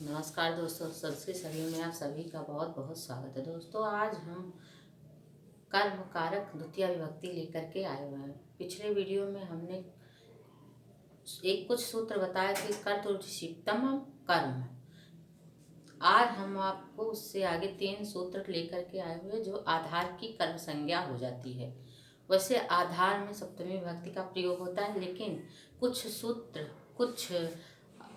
नमस्कार दोस्तों, संस्कृत सभी में आप सभी का बहुत बहुत स्वागत है। दोस्तों, आज हम कर्म कारक द्वितीय विभक्ति लेकर के आए हुए हैं। पिछले वीडियो में हमने कुछ सूत्र बताए थे, कर्तृशिप्तम कर्म। आज हम आपको उससे आगे 3 सूत्र लेकर के आए हुए जो आधार की कर्म संज्ञा हो जाती है। वैसे आधार में सप्तमी विभक्ति का प्रयोग होता है, लेकिन कुछ सूत्र, कुछ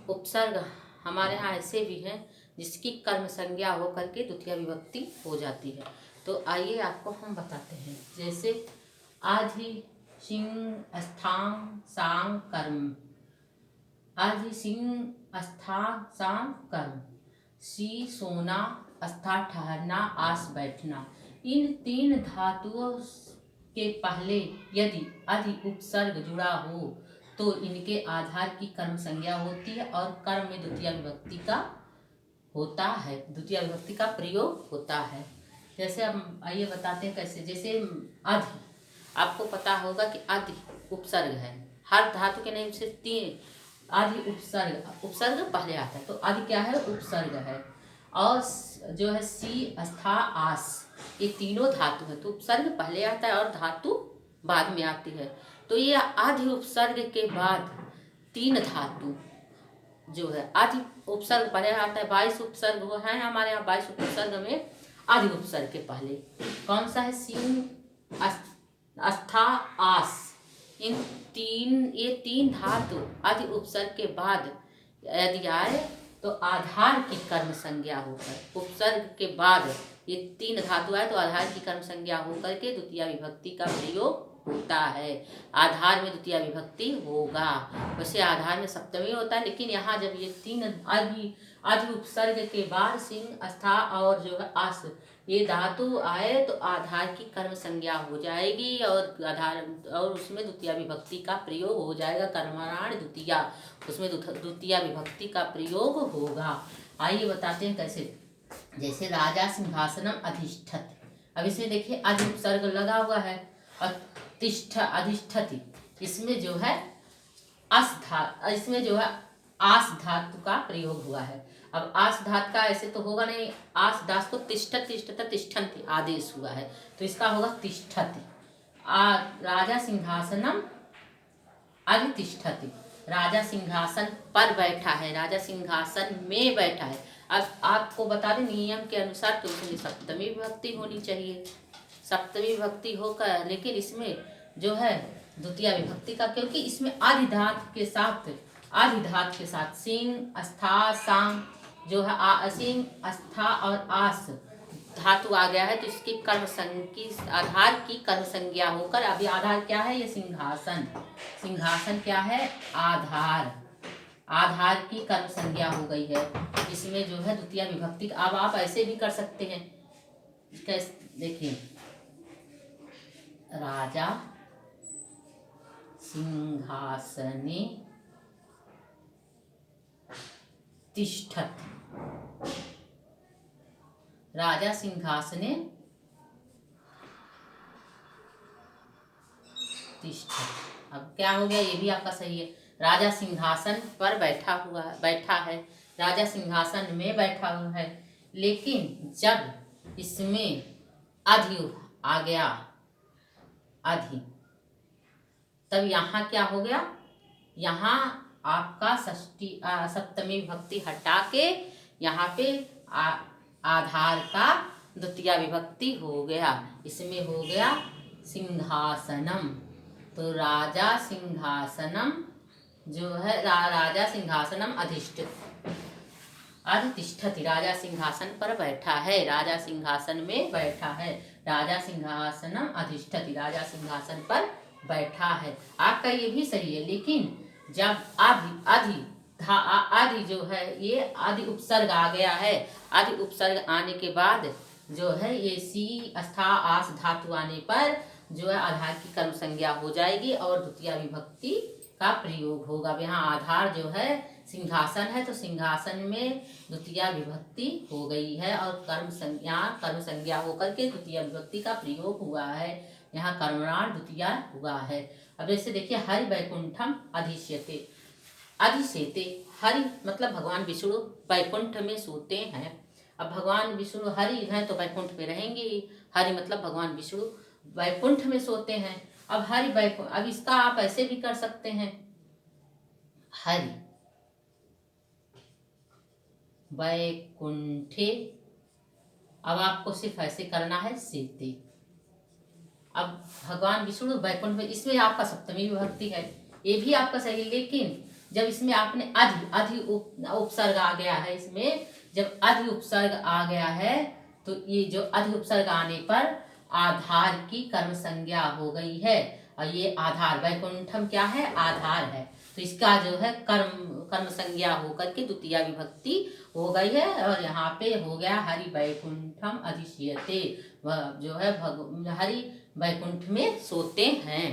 उपसर्ग हमारे यहाँ ऐसे भी हैं जिसकी कर्म संज्ञा होकर के द्वितीय विभक्ति हो जाती है। तो आइए आपको हम बताते हैं। जैसे आधि सिंह स्थान सांग कर्म, आधि सिंह अस्था सांग कर्म, सी सोना अस्था ठहरना आस बैठना। इन 3 धातुओं के पहले यदि अधि उपसर्ग जुड़ा हो तो इनके आधार की कर्म संज्ञा होती है और कर्म में द्वितीय विभक्ति का होता है, द्वितीय विभक्ति का प्रयोग होता है। जैसे हम आइए बताते हैं कैसे। जैसे अधि, आपको पता होगा कि अधि उपसर्ग है। हर धातु के नाम से 3 अधि उपसर्ग पहले आता है, तो अधि क्या है? उपसर्ग है। और जो है सी अस्था आस, ये तीनों धातु है, तो उपसर्ग पहले आता है और धातु बाद में आती है। तो ये आधि उपसर्ग के बाद 3 धातु जो है, आधि उपसर्ग पहले आता है। 22 उपसर्ग वो है हमारे यहाँ। 22 उपसर्ग में आधि उपसर्ग के पहले कौन सा है? सिंह अस्था आस। ये तीन धातु आदि उपसर्ग के बाद यदि आए तो आधार की कर्म संज्ञा होकर, उपसर्ग के बाद ये 3 धातु आए तो आधार की कर्म संज्ञा होकर के द्वितीय विभक्ति का प्रयोग होता है। आधार में द्वितीय विभक्ति होगा। वैसे आधार में सप्तमी होता है, लेकिन यहाँ जब ये 3 आदि उपसर्ग के बाद सिंह अस्था और जो है आस ये धातु आए तो आधार की कर्म संज्ञा हो जाएगी और आधार और उसमें द्वितीय विभक्ति का प्रयोग हो जाएगा। कर्मणान द्वितीय, उसमें द्वितीय विभक्ति का प्रयोग होगा। आइए बताते हैं कैसे। जैसे राजा सिंहासनम अधिष्ठत, अब इसमें देखिए अधि उपसर्ग लगा हुआ है और तिष्ठ अधिष्ठति, इसमें जो है इसमें जो है आस धातु का प्रयोग हुआ है। अब आस धातु का ऐसे तो होगा नहीं, आस दास को तिष्ठत तिष्ठत तिष्ठन्ति आदेश हुआ है, तो इसका होगा तिष्ठति। राजा सिंहासनम अधितिष्ठति, राजा सिंहासन पर बैठा है, राजा सिंहासन में बैठा है। अब आपको बता दें नियम के अनुसार तो इसमें सप्तमी विभक्ति होनी चाहिए, सप्तमी विभक्ति होकर, लेकिन इसमें जो है द्वितीय विभक्ति का, क्योंकि इसमें आधिधात के साथ सिंह अस्था सांग जो है सिंह अस्था और आस धातु आ गया है, तो इसकी आधार की कर्म संज्ञा होकर, अभी आधार क्या है? ये सिंहासन, सिंहासन क्या है? आधार की कर्म संज्ञा हो गई है। इसमें जो है द्वितीय विभक्ति। अब आप ऐसे भी कर सकते हैं, देखिए राजा सिंहासने तिष्ठत, राजा सिंहासने तिष्ठत। अब क्या हो गया? ये भी आपका सही है। राजा सिंहासन पर बैठा है, राजा सिंहासन में बैठा हुआ है। लेकिन जब इसमें अधि आ गया, अधि, तब यहाँ क्या हो गया? यहाँ आपका सप्तमी विभक्ति हटा के यहाँ पे आधार का द्वितीय विभक्ति हो गया। इसमें हो गया सिंहासनम, तो राजा सिंहासनम जो है राजा सिंहासनम अधितिष्ठति, राजा सिंहासन पर बैठा है, राजा सिंहासन में बैठा है, राजा सिंहासनम अधिष्ठति, राजा सिंहासन पर बैठा है। आपका ये भी सही है, लेकिन जब आदि जो है ये आदि उपसर्ग आ गया है, आदि उपसर्ग आने के बाद जो है ये सी अस्था आस धातु आने पर जो है आधार की कर्म संज्ञा हो जाएगी और द्वितीय विभक्ति का प्रयोग होगा। यहाँ आधार जो है सिंहासन है, तो सिंहासन में द्वितीय विभक्ति हो गई है और कर्म संज्ञा होकर के द्वितीय विभक्ति का प्रयोग हुआ है। यहाँ कर्मणान द्वितीय हुआ है। अब जैसे देखिए हरि वैकुंठम अधिष्यते, अधिशेते, हरि मतलब भगवान विष्णु वैकुंठ में सोते हैं। अब भगवान विष्णु हरि हैं तो वैकुंठ में रहेंगे ही। हरि मतलब भगवान विष्णु वैकुंठ में सोते हैं। अब हरि वैकुंठ, अब इसका आप ऐसे भी कर सकते हैं, हरि वैकुंठे। अब आपको सिर्फ ऐसे करना है सेते। अब भगवान विष्णु वैकुंठ में, इसमें आपका सप्तमी विभक्ति है, ये भी आपका सही है। लेकिन जब इसमें आपने अधि उपसर्ग आ गया है, इसमें जब अधि उपसर्ग आ गया है तो ये जो अधि उपसर्ग आने पर आधार की कर्म संज्ञा हो गई है। और ये आधार, वैकुंठम क्या है, आधार है। तो इसका जो है कर्म संज्ञा होकर के द्वितीय विभक्ति हो गई है। और यहाँ पे हो गया हरि वैकुंठम अधिशयते, वह जो है हरि वैकुंठ में सोते हैं।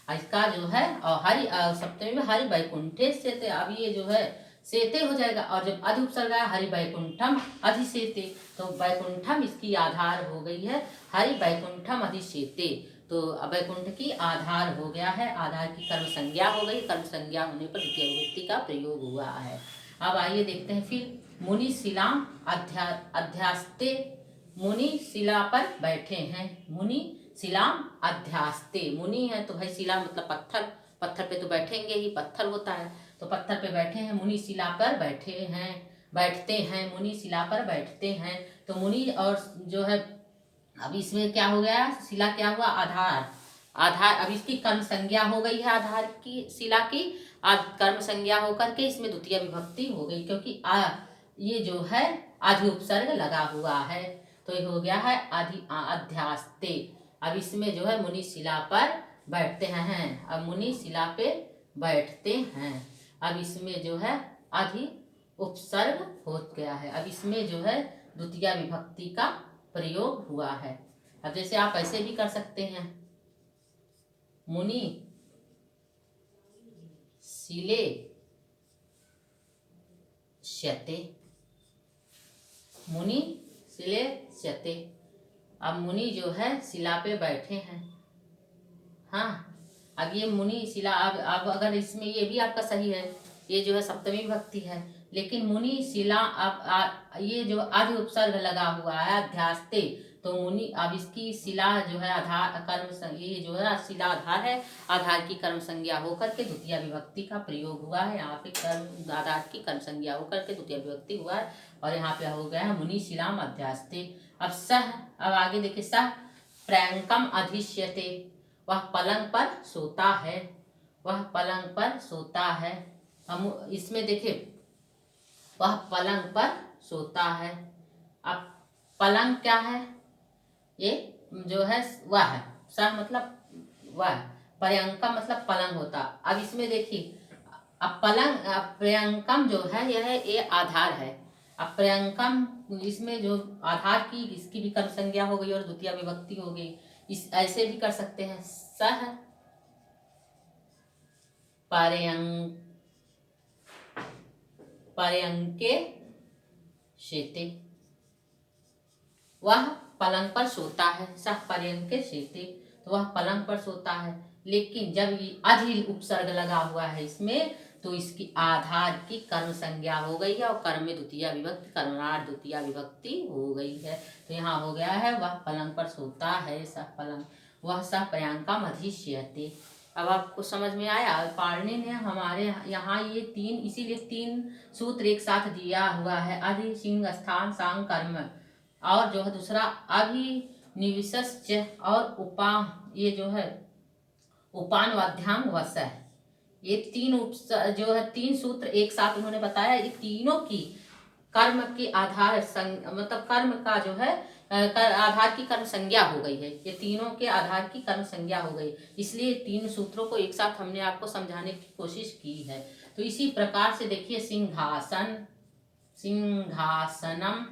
इसका जो है और हरि सप्तमी में हरि वैकुंठे सेते। अब ये जो है सेते हो जाएगा। और जब अधि उपसर्ग आया हरि वैकुंठम अधिसेते, तो वैकुंठम इसकी आधार हो गई है, हरि वैकुंठम अधिसेते। तो वैकुंठ की आधार हो गया है, आधार की कर्म संज्ञा हो गई। कर्म संज्ञा होने पर द्वितीय विभक्ति का प्रयोग हुआ है। अब आइए देखते हैं फिर, मुनि शिलाम अध्यास्ते, मुनि शिला पर बैठे हैं। मुनि शिलाम अध्यास्ते, मुनि है तो भाई शिला मतलब पत्थर, पत्थर पे तो बैठेंगे ही, पत्थर होता है। तो पत्थर पे बैठे हैं, मुनि शिला पर बैठे हैं, बैठते हैं, मुनि शिला पर बैठते हैं। तो मुनि और जो है, अब इसमें क्या हो गया, शिला क्या हुआ, आधार। आधार, अब इसकी कर्म संज्ञा हो गई है, आधार की शिला की कर्म संज्ञा होकर के इसमें द्वितीय विभक्ति हो गई, क्योंकि ये जो है आधि उपसर्ग लगा हुआ है। तो ये हो गया है अध्यास्ते। अब इसमें जो है मुनि शिला पर बैठते हैं, अब मुनि शिला पे बैठते हैं। अब इसमें जो है आधि उपसर्ग हो गया है। अब इसमें जो है द्वितीय विभक्ति का प्रयोग हुआ है। अब जैसे आप ऐसे भी कर सकते हैं, मुनि शिले श्यते, मुनि शिले श्यते। अब मुनि जो है शिला पे बैठे हैं। हाँ, अब ये मुनि शिला, अब अगर इसमें ये भी आपका सही है, ये जो है सप्तमी विभक्ति है। लेकिन मुनि शिला, अब ये जो आधि उपसर्ग लगा हुआ है अध्यास्ते, तो मुनि, अब इसकी शिला जो है आधार कर्म, ये जो है शिला आधार है, आधार की कर्म संज्ञा होकर के द्वितीय विभक्ति का प्रयोग हुआ है। यहाँ पे कर्म, आधार की कर्म संज्ञा होकर के द्वितीय विभक्ति हुआ है। और यहाँ पे हो गया है मुनि शिलाम अध्यास्ते। अब सह, अब आगे देखिए, सह प्रयंकम अधिष्यते, वह पलंग पर सोता है, वह पलंग पर सोता है। हम इसमें देखिए, वह पलंग पर सोता है। अब पलंग क्या है, ये जो है वह है, सह मतलब वह, पर्यंकम मतलब पलंग होता। अब इसमें देखिए, अब पलंग, प्रियंकम जो है यह ये आधार है। अब प्रियंकम, इसमें जो आधार की, इसकी भी कर्म संज्ञा हो गई और द्वितीय विभक्ति हो गई। इस ऐसे भी कर सकते हैं, सह पर्यंके शेते, वह पलंग पर सोता है, सह पर्यंके शेते, तो वह पलंग पर सोता है। लेकिन जब ये अधि उपसर्ग लगा हुआ है इसमें, तो इसकी आधार की कर्म संज्ञा हो गई है और कर्म में द्वितीय विभक्ति, कर्मणार्थ द्वितीय विभक्ति हो गई है। तो यहाँ हो गया है, वह पलंग पर सोता है, सह पलंग, वह सह पर्यंकम अधिष्यते। अब आपको समझ में आया, पाणिनि ने हमारे यहाँ ये तीन, इसीलिए तीन सूत्र एक साथ दिया हुआ है, अधि सिंह स्थान सांग कर्म, और जो है दूसरा अभिनिविष्च और उपा, ये जो है उपान वाध्यांग वस है। ये तीन जो है तीन सूत्र एक साथ उन्होंने बताया। ये तीनों की कर्म की आधार मतलब कर्म का जो है आधार की कर्म संज्ञा हो गई है। ये तीनों के आधार की कर्म संज्ञा हो गई, इसलिए तीन सूत्रों को एक साथ हमने आपको समझाने की कोशिश की है। तो इसी प्रकार से देखिए, सिंहासन, सिंहासनम,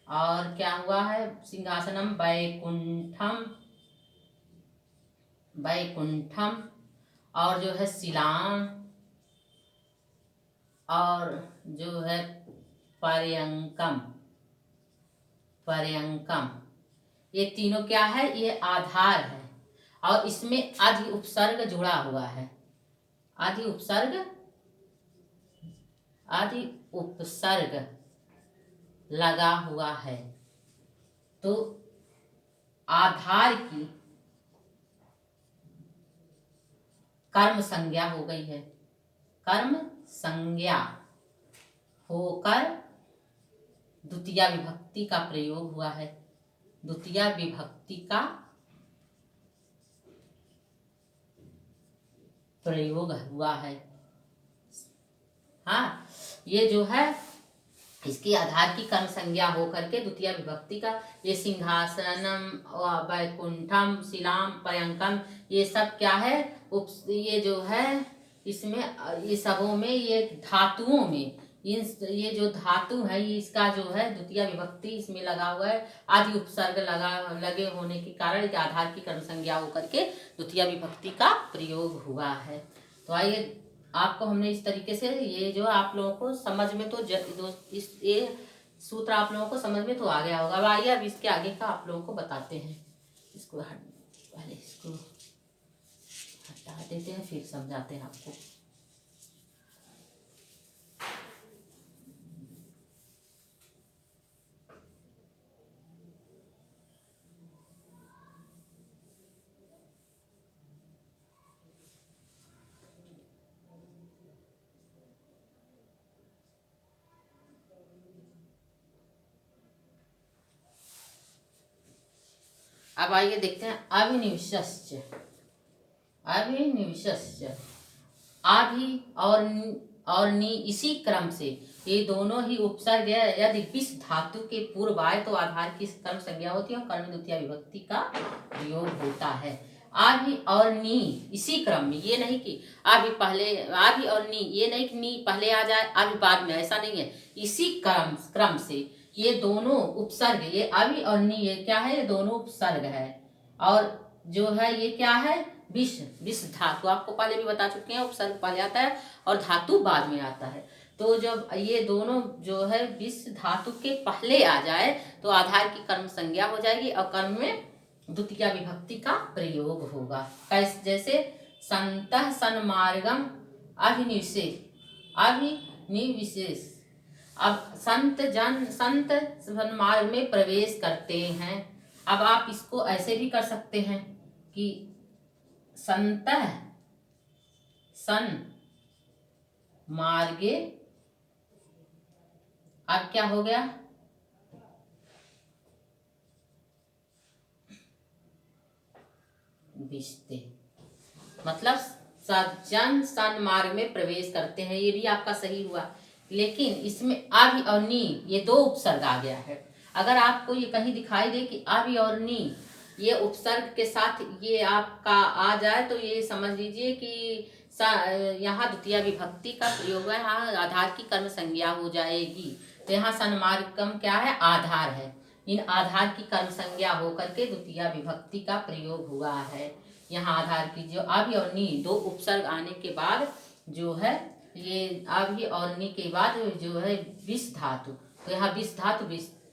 और क्या हुआ है, सिंहासनम वैकुंठम, वैकुंठम, और जो है शिलाम, और जो है पर्यंकम, पर्यंकम। ये तीनों क्या है, ये आधार है और इसमें अधि उपसर्ग जुड़ा हुआ है, अधि उपसर्ग आदि उपसर्ग लगा हुआ है तो आधार की कर्म संज्ञा हो गई है। कर्म संज्ञा होकर द्वितीया विभक्ति का प्रयोग हुआ है। द्वितीया विभक्ति का प्रयोग हुआ है। हाँ, ये जो है इसकी आधार की कर्म संज्ञा होकर के द्वितीय विभक्ति का, ये सिंहासनम, वैकुंठम, शिलाम, पर्यंकम, ये सब क्या है, ये जो है इसमें, ये सबों में, ये धातुओं में, ये जो धातु है ये इसका जो है द्वितीय विभक्ति इसमें लगा हुआ है। आदि उपसर्ग लगे होने के कारण आधार की कर्म संज्ञा होकर के द्वितीय विभक्ति का प्रयोग हुआ है। तो आइए, आपको हमने इस तरीके से, ये जो आप लोगों को समझ में तो ये सूत्र आप लोगों को समझ में तो आ गया होगा। अब आइए अब इसके आगे का आप लोगों को बताते हैं। पहले इसको हटा देते हैं, फिर समझाते हैं आपको। अब आइए देखते हैं अभिनिवेश्य। आभि और नी इसी क्रम से, ये दोनों ही उपसर्ग यदि विस धातु के पूर्व आए तो आधार की कर्म संज्ञा होती है और कर्म द्वितीय विभक्ति का प्रयोग होता है। आभि और नी इसी क्रम में, ये नहीं कि आभि पहले, आभि और नी, ये नहीं कि नी पहले आ जाए आभि बाद में, ऐसा नहीं है। इसी क्रम से ये दोनों उपसर्ग, ये आभि और नी, ये क्या है, ये दोनों उपसर्ग है। और जो है ये क्या है, विस धातु, आपको पहले भी बता चुके हैं, उपसर्ग पहले आता है और धातु बाद में आता है। तो जब ये दोनों जो है विस धातु के पहले आ जाए तो आधार की कर्म संज्ञा हो जाएगी और कर्म में द्वितीय विभक्ति का प्रयोग होगा। कैसे, जैसे संतः सन्मार्गम अभिनिवेश। अब संत सन्मार्ग में प्रवेश करते हैं। अब आप इसको ऐसे भी कर सकते हैं कि संतः सन्मार्गे, अब क्या हो गया, विशते, मतलब सज्जन सन्मार्ग में प्रवेश करते हैं। ये भी आपका सही हुआ, लेकिन इसमें आभि और नी ये दो उपसर्ग आ गया है। अगर आपको ये कहीं दिखाई दे कि आभि और नी ये उपसर्ग के साथ ये आपका आ जाए तो ये समझ लीजिए कि यहाँ द्वितीय विभक्ति का प्रयोग है, यहाँ आधार की कर्म संज्ञा हो जाएगी। तो यहाँ सन्मार्गम क्या है, आधार है। इन आधार की कर्म संज्ञा होकर के द्वितीय विभक्ति का प्रयोग हुआ है। यहाँ आधार की जो आभि और नी दो उपसर्ग आने के बाद जो है, ये आभि और नी के बाद जो है विस धातु, तो यहाँ विस धातु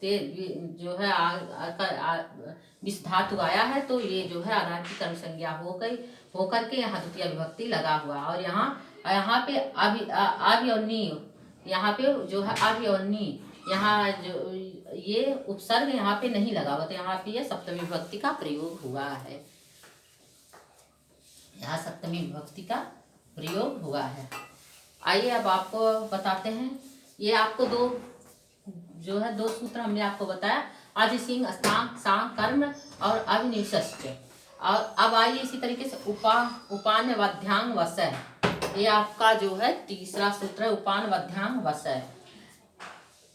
जो है विस धातु आया है, तो ये जो है आधार की कर्म संज्ञा हो गई, होकर के यहाँ द्वितीय विभक्ति लगा हुआ। और यहाँ पे आभि और नी, यहाँ पे जो है आभि और नी, यहाँ जो ये उपसर्ग यहाँ पे नहीं लगा हुआ, तो यहाँ पे ये सप्तमी विभक्ति का प्रयोग हुआ है। यहाँ सप्तमी विभक्ति का प्रयोग हुआ है। आइए अब आपको बताते हैं, ये आपको दो सूत्र हमने आपको बताया, आदि सिंह, स्थान, सांग, कर्म और अभिनिवेश्य। और अब आइए इसी तरीके से उपान वध्यांग वसय, ये आपका जो है तीसरा सूत्र है, उपान वध्यांग वसय।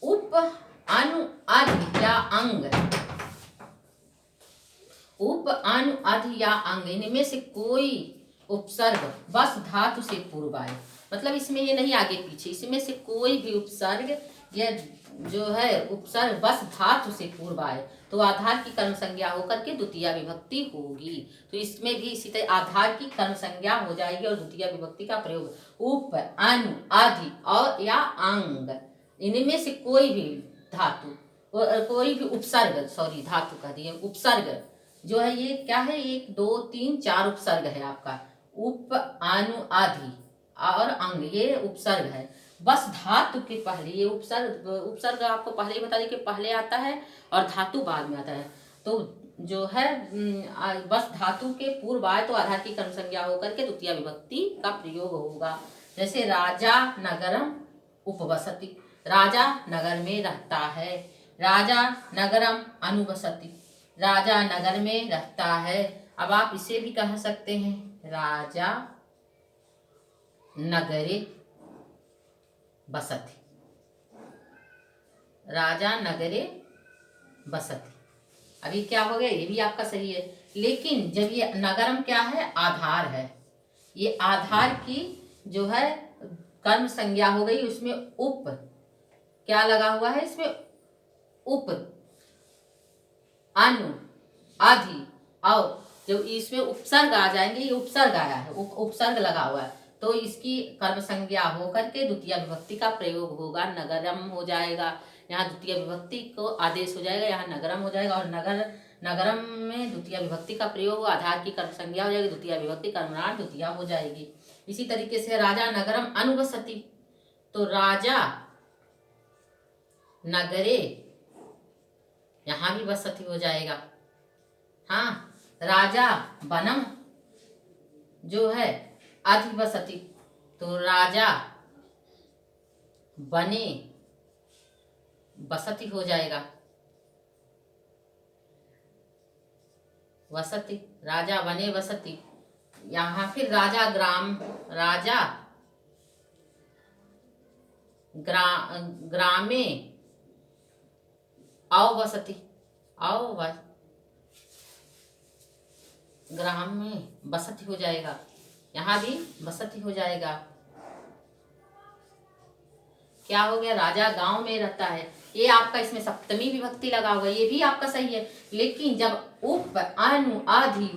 उप अनु अध या अंग, उप अनु अध या अंग, इनमें से कोई उपसर्ग बस धातु से पूर्व आए, मतलब इसमें ये नहीं आगे पीछे, इसमें से कोई भी उपसर्ग या जो है उपसर्ग बस धातु से पूर्व आए तो आधार की कर्म संज्ञा होकर के द्वितीय विभक्ति होगी। तो इसमें भी इसी तरह आधार की कर्म संज्ञा हो जाएगी और द्वितीय विभक्ति का प्रयोग उप अनु आदि और या अंग, इनमें से कोई भी धातु, कोई भी उपसर्ग, सॉरी धातु कह दिए, उपसर्ग जो है ये क्या है, 1 2 3 4 उपसर्ग है आपका, उप अनु आदि और अंग, ये उपसर्ग है। बस धातु के पहले, ये उपसर्ग उपसर्ग आपको पहले ही बता दें कि पहले आता है और धातु बाद में आता है। तो जो है बस धातु के पूर्व आए तो आधार की कर्म संज्ञा होकर के द्वितीय विभक्ति का प्रयोग होगा। जैसे राजा नगरम उपवसति, राजा नगर में रहता है। राजा नगरम अनुवसति, राजा नगर में रहता है। अब आप इसे भी कह सकते हैं राजा नगरे बसति, राजा नगरे बसति। अभी क्या हो गया, ये भी आपका सही है। लेकिन जब ये नगरम क्या है, आधार है, ये आधार की जो है कर्म संज्ञा हो गई, उसमें उप क्या लगा हुआ है, इसमें उप अनु आदि और जब इसमें उपसर्ग आ जाएंगे, ये उपसर्ग आया है, उपसर्ग लगा हुआ है, तो इसकी कर्म संज्ञा होकर के द्वितीय विभक्ति का प्रयोग होगा। नगरम हो जाएगा, यहाँ द्वितीय विभक्ति को आदेश हो जाएगा, यहाँ नगरम हो जाएगा। और नगरम में द्वितीय विभक्ति का प्रयोग हो, आधार की कर्म संज्ञा हो जाएगी, द्वितीय विभक्ति कर्मणाम द्वितीय हो जाएगी। इसी तरीके से राजा नगरम अनुवसति, तो राजा नगरे यहाँ भी बसति हो जाएगा। हाँ, राजा बनम जो है अधिवसति, तो राजा बने बसति हो जाएगा, वसति, राजा बने वसति। यहाँ फिर राजा ग्रामे अवसति, ग्राम में बसति हो जाएगा, यहाँ भी बसति हो जाएगा। क्या हो गया, राजा गांव में रहता है, ये आपका इसमें सप्तमी विभक्ति लगा हुआ है, ये भी आपका सही है। लेकिन जब उप अनु आदि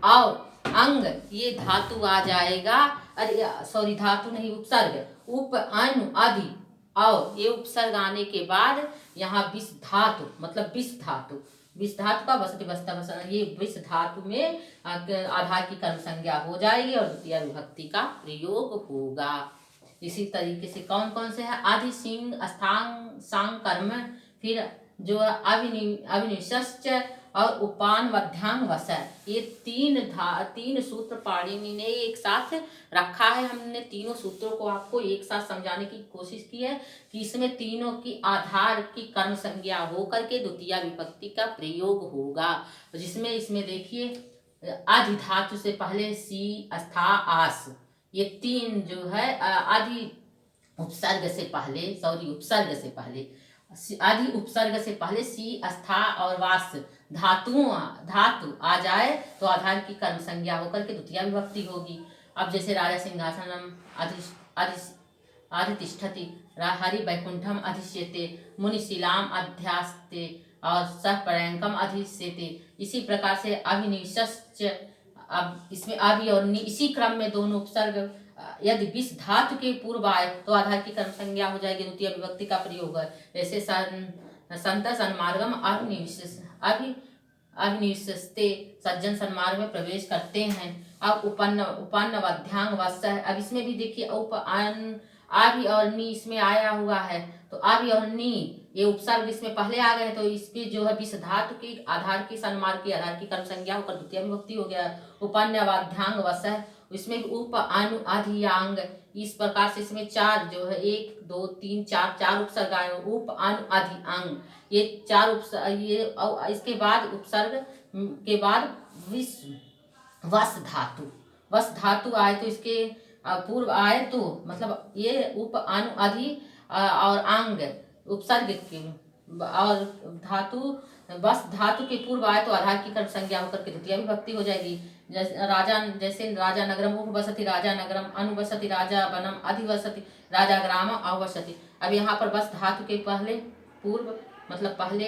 और अंग ये धातु आ जाएगा, अरे सॉरी धातु नहीं उपसर्ग, उप अनु आदि और ये उपसर्ग आने के बाद यहाँ विष धातु मतलब विष धातु का बसति बसता बसना, ये विष धातु में आधार की कर्म संज्ञा हो जाएगी और द्वितीय विभक्ति का प्रयोग होगा। इसी तरीके से कौन कौन से है, आदि सिंह स्थान सांग कर्म, फिर जो अभिनिश्च और उपान मध्यांग वस, ये तीन सूत्र पाणिनि ने एक साथ रखा है। हमने तीनों सूत्रों को आपको एक साथ समझाने की कोशिश की है कि इसमें तीनों की आधार की कर्म संज्ञा होकर के द्वितीय विभक्ति का प्रयोग होगा। जिसमें इसमें देखिए आदि धातु से पहले सी अस्था आस, ये तीन जो है आदि उपसर्ग से पहले आदि उपसर्ग से पहले सी अस्था और वास धातु आ जाए तो आधार की कर्म संज्ञा होकर के द्वितीय विभक्ति होगी। अब जैसे राजा सिंहासनम अधितिष्ठति, हरि वैकुंठम अधिष्यते, मुनिशिलाम अध्यास्ते और सह पर्यंकम अधिष्यते। इसी प्रकार से अभिनिश्च, अब इसमें अभि और नि इसी क्रम में दोनों उपसर्ग यदि विष धातु के पूर्व आए तो आधार की कर्म संज्ञा हो जाएगी, द्वितीय विभक्ति का प्रयोग है। जैसे संत सन्मार्गम अभिनिश्चते, सज्जन सन्मार्ग में प्रवेश करते हैं। अब उपन्न वध्यांग वत्स, अब इसमें भी देखिए आभि और नी इसमें आया हुआ है, तो आभि और नी ये उपसर्ग इसमें पहले आ गए, तो इसके जो है विष धातु की आधार की सन्मार्ग की आधार की कर्म संज्ञा होकर द्वितीय विभक्ति हो गया। उपन्न वध्यांग वस, इसमें उप अनु अधियांग, इस प्रकार से इसमें चार जो है 1 2 3 4 उपसर्ग आए, उप अनु अधियांग, ये चार उपसर्ग, ये इसके बाद उपसर्ग के बाद वस धातु आए तो इसके पूर्व आए तो मतलब ये उप अनु अधि और अंग उपसर्ग के और धातु बस धातु के पूर्व आए तो आधार की कर्म संज्ञा होकर के द्वितीय विभक्ति हो जाएगी। जैसे राजा नगरम उपवसति, राजा नगरम अनुवसति, राजा वनम अधिवसति, राजा ग्राम अवसति। अब यहाँ पर बस धातु के पहले पूर्व मतलब पहले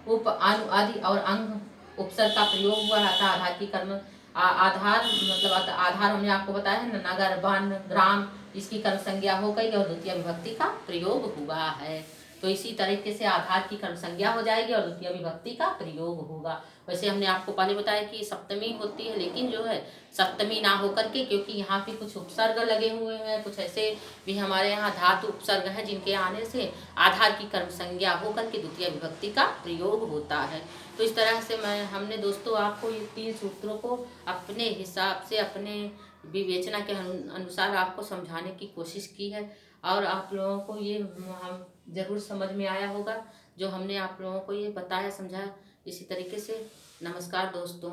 उप अनु आदि और अंग उपसर्ग का प्रयोग हुआ है, आधार की कर्म आधार मतलब आधार हमने आपको बताया है नगर वन ग्राम, इसकी कर्म संज्ञा हो गई और द्वितीय विभक्ति का प्रयोग हुआ है। तो इसी तरीके से आधार की कर्म संज्ञा हो जाएगी और द्वितीय विभक्ति का प्रयोग होगा। वैसे हमने आपको पहले बताया कि सप्तमी होती है, लेकिन जो है सप्तमी ना होकर के, क्योंकि यहाँ पे कुछ उपसर्ग लगे हुए हैं, कुछ ऐसे भी हमारे यहाँ धातु उपसर्ग हैं जिनके आने से आधार की कर्म संज्ञा होकर के द्वितीय विभक्ति का प्रयोग होता है। तो इस तरह से हमने दोस्तों आपको ये 3 सूत्रों को अपने हिसाब से, अपने विवेचना के अनुसार आपको समझाने की कोशिश की है, और आप लोगों को ये हम ज़रूर समझ में आया होगा जो हमने आप लोगों को ये बताया, समझाया। इसी तरीके से नमस्कार दोस्तों।